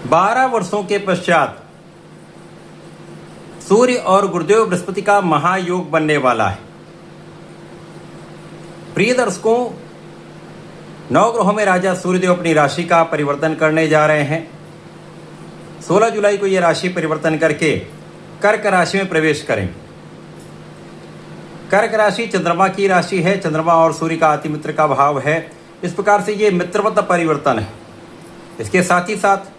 12 वर्षों के पश्चात सूर्य और गुरुदेव बृहस्पति का महायोग बनने वाला है। प्रिय दर्शकों, नवग्रहों में राजा सूर्यदेव अपनी राशि का परिवर्तन करने जा रहे हैं। 16 जुलाई को यह राशि परिवर्तन करके कर्क राशि में प्रवेश करेंगे। कर्क राशि चंद्रमा की राशि है। चंद्रमा और सूर्य का अति मित्र का भाव है। इस प्रकार से ये मित्रवत परिवर्तन है। इसके साथ ही साथ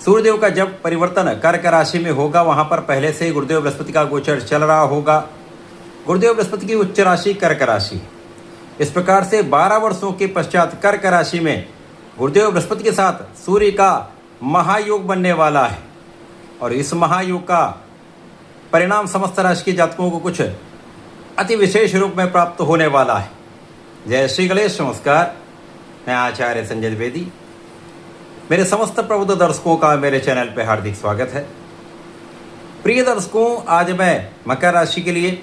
सूर्यदेव का जब परिवर्तन कर्क राशि में होगा, वहां पर पहले से गुरुदेव बृहस्पति का गोचर चल रहा होगा। गुरुदेव बृहस्पति की उच्च राशि कर्क राशि। इस प्रकार से 12 वर्षों के पश्चात कर्क राशि में गुरुदेव बृहस्पति के साथ सूर्य का महायोग बनने वाला है और इस महायोग का परिणाम समस्त राशि के जातकों को कुछ अति विशेष रूप में प्राप्त होने वाला है। जय श्री गणेश। नमस्कार, मैं आचार्य संजय द्विवेदी। मेरे समस्त प्रबुद्ध दर्शकों का मेरे चैनल पर हार्दिक स्वागत है। प्रिय दर्शकों, आज मैं मकर राशि के लिए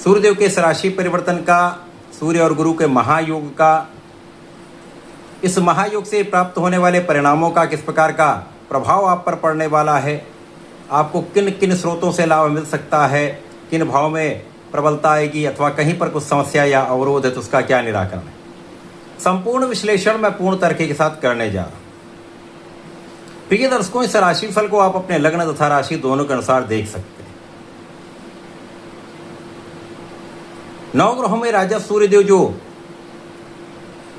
सूर्यदेव के इस राशि परिवर्तन का, सूर्य और गुरु के महायोग का, इस महायोग से प्राप्त होने वाले परिणामों का किस प्रकार का प्रभाव आप पर पड़ने वाला है, आपको किन किन स्रोतों से लाभ मिल सकता है, किन भाव में प्रबलता आएगी अथवा कहीं पर कुछ समस्या या अवरोध है तो उसका क्या निराकरण है, संपूर्ण विश्लेषण मैं पूर्ण तरीके के साथ करने जा रहा हूं। प्रिय दर्शकों, इस राशिफल को आप अपने लग्न तथा राशि दोनों के अनुसार देख सकते हैं। नवग्रहों में राजा सूर्यदेव जो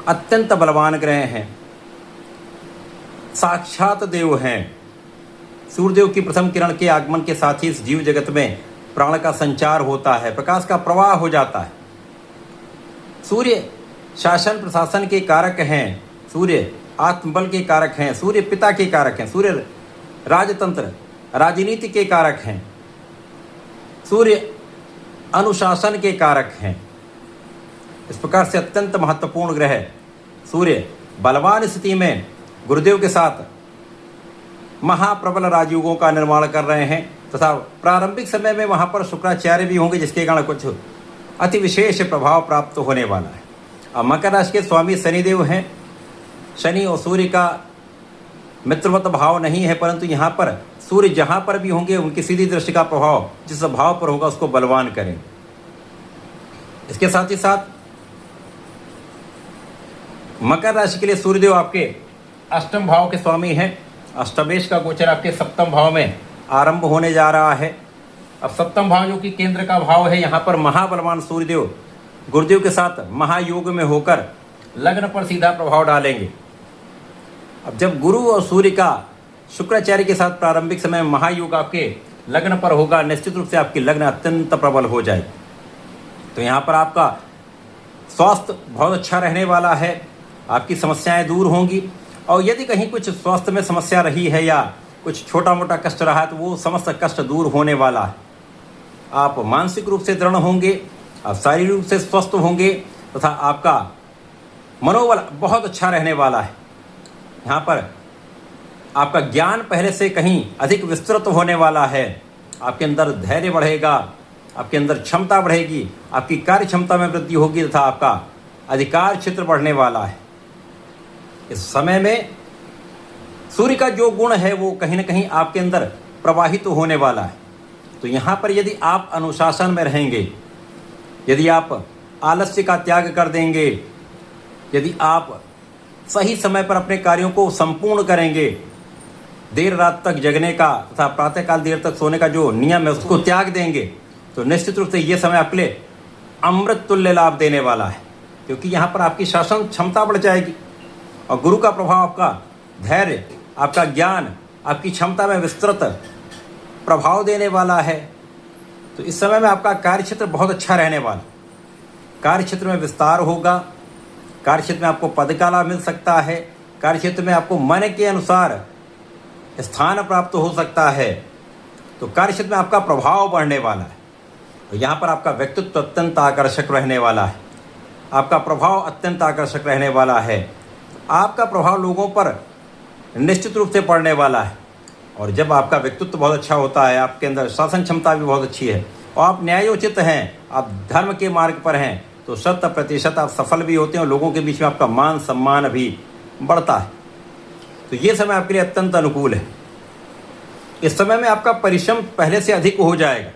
अत्यंत बलवान ग्रह हैं, साक्षात देव हैं। सूर्यदेव की प्रथम किरण के आगमन के साथ ही इस जीव जगत में प्राण का संचार होता है, प्रकाश का प्रवाह हो जाता है। सूर्य शासन प्रशासन के कारक हैं, सूर्य आत्मबल के कारक हैं, सूर्य पिता के कारक हैं, सूर्य राजतंत्र राजनीति के कारक हैं, सूर्य अनुशासन के कारक हैं। इस प्रकार से अत्यंत महत्वपूर्ण ग्रह सूर्य बलवान स्थिति में गुरुदेव के साथ महाप्रबल राजयुगों का निर्माण कर रहे हैं तथा प्रारंभिक समय में वहां पर शुक्राचार्य भी होंगे, जिसके कारण कुछ अति विशेष प्रभाव प्राप्त होने वाला है। अब मकर राशि के स्वामी शनिदेव हैं। शनि और सूर्य का मित्रवत भाव नहीं है, परंतु यहाँ पर सूर्य जहाँ पर भी होंगे उनकी सीधी दृष्टि का प्रभाव जिस भाव पर होगा उसको बलवान करेंगे। इसके साथ ही साथ मकर राशि के लिए सूर्यदेव आपके अष्टम भाव के स्वामी हैं। अष्टमेश का गोचर आपके सप्तम भाव में आरंभ होने जा रहा है। अब सप्तम भाव जो कि केंद्र का भाव है, यहाँ पर महाबलवान सूर्यदेव गुरुदेव के साथ महायोग में होकर लग्न पर सीधा प्रभाव डालेंगे। अब जब गुरु और सूर्य का शुक्राचार्य के साथ प्रारंभिक समय में महायोग आपके लग्न पर होगा, निश्चित रूप से आपकी लग्न अत्यंत प्रबल हो जाएगी। तो यहाँ पर आपका स्वास्थ्य बहुत अच्छा रहने वाला है, आपकी समस्याएं दूर होंगी। और यदि कहीं कुछ स्वास्थ्य में समस्या रही है या कुछ छोटा मोटा कष्ट रहा है तो वो समस्त कष्ट दूर होने वाला है। आप मानसिक रूप से दृढ़ होंगे, आप शारीरिक रूप से स्वस्थ होंगे तथा आपका मनोबल बहुत अच्छा रहने वाला है। यहाँ पर आपका ज्ञान पहले से कहीं अधिक विस्तृत होने वाला है। आपके अंदर धैर्य बढ़ेगा, आपके अंदर क्षमता बढ़ेगी, आपकी कार्य क्षमता में वृद्धि होगी तथा आपका अधिकार क्षेत्र बढ़ने वाला है। इस समय में सूर्य का जो गुण है वो कहीं ना कहीं आपके अंदर प्रवाहित होने वाला है। तो यहाँ पर यदि आप अनुशासन में रहेंगे, यदि आप आलस्य का त्याग कर देंगे, यदि आप सही समय पर अपने कार्यों को संपूर्ण करेंगे, देर रात तक जगने का तथा प्रातःकाल देर तक सोने का जो नियम है उसको त्याग देंगे, तो निश्चित रूप से ये समय आपके लिए अमृत तुल्य लाभ देने वाला है। क्योंकि यहाँ पर आपकी शासन क्षमता बढ़ जाएगी और गुरु का प्रभाव, आपका धैर्य, आपका ज्ञान, आपकी क्षमता में विस्तृत प्रभाव देने वाला है। तो इस समय में आपका कार्यक्षेत्र बहुत अच्छा रहने वाला। कार्यक्षेत्र में विस्तार होगा, कार्यक्षेत्र में आपको पद का लाभ मिल सकता है, कार्यक्षेत्र में आपको मन के अनुसार स्थान प्राप्त हो सकता है। तो कार्यक्षेत्र में आपका प्रभाव बढ़ने वाला है। तो यहाँ पर आपका व्यक्तित्व अत्यंत आकर्षक रहने वाला है, आपका प्रभाव अत्यंत आकर्षक रहने वाला है। आपका प्रभाव लोगों पर निश्चित रूप से पड़ने वाला है। और जब आपका व्यक्तित्व बहुत अच्छा होता है, आपके अंदर शासन क्षमता भी बहुत अच्छी है और आप न्यायोचित हैं, आप धर्म के मार्ग पर हैं, तो 100% आप सफल भी होते हैं और लोगों के बीच में आपका मान सम्मान भी बढ़ता है। तो ये समय आपके लिए अत्यंत अनुकूल है। इस समय में आपका परिश्रम पहले से अधिक हो जाएगा।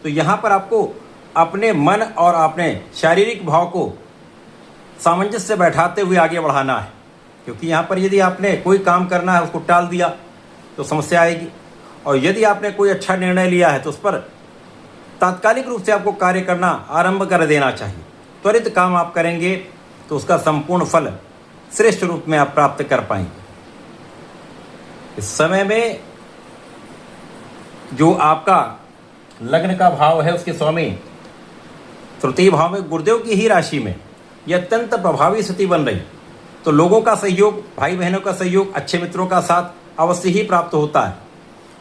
तो यहाँ पर आपको अपने मन और अपने शारीरिक भाव को सामंजस्य से बैठाते हुए आगे बढ़ाना है, क्योंकि यहाँ पर यदि आपने कोई काम करना है उसको टाल दिया तो समस्या आएगी, और यदि आपने कोई अच्छा निर्णय लिया है तो उस पर तात्कालिक रूप से आपको कार्य करना आरंभ कर देना चाहिए। त्वरित काम आप करेंगे तो उसका संपूर्ण फल श्रेष्ठ रूप में आप प्राप्त कर पाएंगे। इस समय में जो आपका लग्न का भाव है उसके स्वामी तृतीय भाव में गुरुदेव की ही राशि में यह अत्यंत प्रभावी स्थिति बन रही, तो लोगों का सहयोग, भाई बहनों का सहयोग, अच्छे मित्रों का साथ अवश्य ही प्राप्त होता है।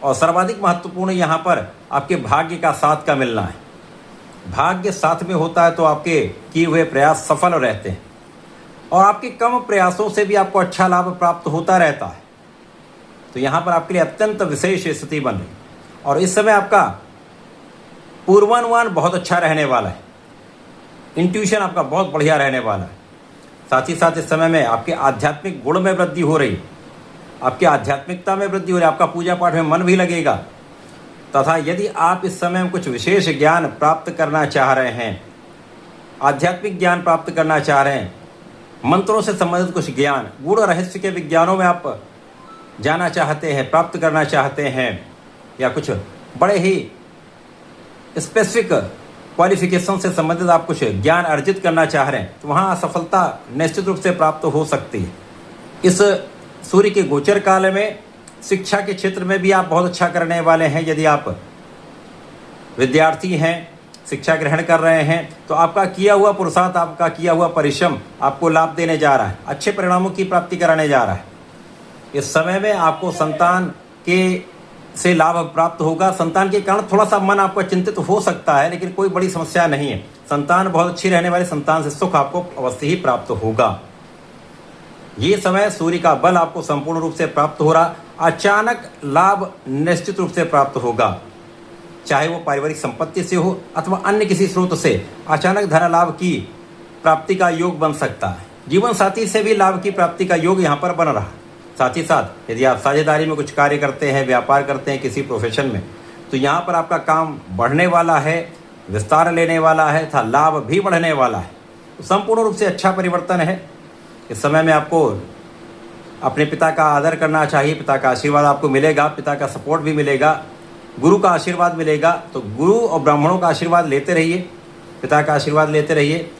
और सर्वाधिक महत्वपूर्ण यहाँ पर आपके भाग्य का साथ का मिलना है। भाग्य साथ में होता है तो आपके किए हुए प्रयास सफल रहते हैं, और आपके कम प्रयासों से भी आपको अच्छा लाभ प्राप्त होता रहता है। तो यहाँ पर आपके लिए अत्यंत विशेष स्थिति बन रही, और इस समय आपका पूर्वानुमान बहुत अच्छा रहने वाला है। इंट्यूशन आपका बहुत बढ़िया रहने वाला है। साथ ही साथ इस समय में आपके आध्यात्मिक गुण में वृद्धि हो रही, आपकी आध्यात्मिकता में वृद्धि हो रही, आपका पूजा पाठ में मन भी लगेगा। तथा यदि आप इस समय में कुछ विशेष ज्ञान प्राप्त करना चाह रहे हैं, आध्यात्मिक ज्ञान प्राप्त करना चाह रहे हैं, मंत्रों से संबंधित कुछ ज्ञान, गूढ़ रहस्य के विज्ञानों में आप जाना चाहते हैं, प्राप्त करना चाहते हैं, या कुछ बड़े ही स्पेसिफिक क्वालिफिकेशन से संबंधित आप कुछ ज्ञान अर्जित करना चाह रहे हैं, तो वहाँ सफलता निश्चित रूप से प्राप्त हो सकती है। इस सूर्य के गोचर काल में शिक्षा के क्षेत्र में भी आप बहुत अच्छा करने वाले हैं। यदि आप विद्यार्थी हैं, शिक्षा ग्रहण कर रहे हैं, तो आपका किया हुआ पुरुषार्थ, आपका किया हुआ परिश्रम आपको लाभ देने जा रहा है, अच्छे परिणामों की प्राप्ति कराने जा रहा है। इस समय में आपको संतान के से लाभ प्राप्त होगा। संतान के कारण थोड़ा सा मन आपका चिंतित हो सकता है, लेकिन कोई बड़ी समस्या नहीं है। संतान बहुत अच्छी रहने वाली, संतान से सुख आपको अवश्य ही प्राप्त होगा। ये समय सूर्य का बल आपको संपूर्ण रूप से प्राप्त हो रहा, अचानक लाभ निश्चित रूप से प्राप्त होगा, चाहे वो पारिवारिक संपत्ति से हो अथवा अन्य किसी स्रोत से अचानक धन लाभ की प्राप्ति का योग बन सकता है। जीवन साथी से भी लाभ की प्राप्ति का योग यहाँ पर बन रहा। साथ ही साथ यदि आप साझेदारी में कुछ कार्य करते हैं, व्यापार करते हैं किसी प्रोफेशन में, तो यहाँ पर आपका काम बढ़ने वाला है, विस्तार लेने वाला है तथा लाभ भी बढ़ने वाला है। तो संपूर्ण रूप से अच्छा परिवर्तन है। इस समय में आपको अपने पिता का आदर करना चाहिए, पिता का आशीर्वाद आपको मिलेगा, पिता का सपोर्ट भी मिलेगा, गुरु का आशीर्वाद मिलेगा। तो गुरु और ब्राह्मणों का आशीर्वाद लेते रहिए, पिता का आशीर्वाद लेते रहिए।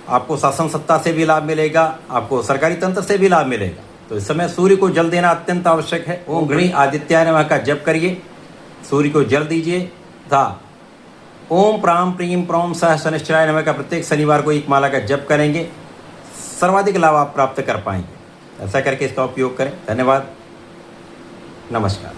आपको शासन सत्ता से भी लाभ मिलेगा, आपको सरकारी तंत्र से भी लाभ मिलेगा। तो इस समय सूर्य को जल देना अत्यंत आवश्यक है। ओम गृणी आदित्याय नमः का जप करिए, सूर्य को जल दीजिए तथा ओम प्राम प्रीम प्रोम सह शनिश्चराय नमः का प्रत्येक शनिवार को एक माला का जप करेंगे, सर्वाधिक लाभ आप प्राप्त कर पाएंगे। ऐसा करके इसका उपयोग करें। धन्यवाद, नमस्कार।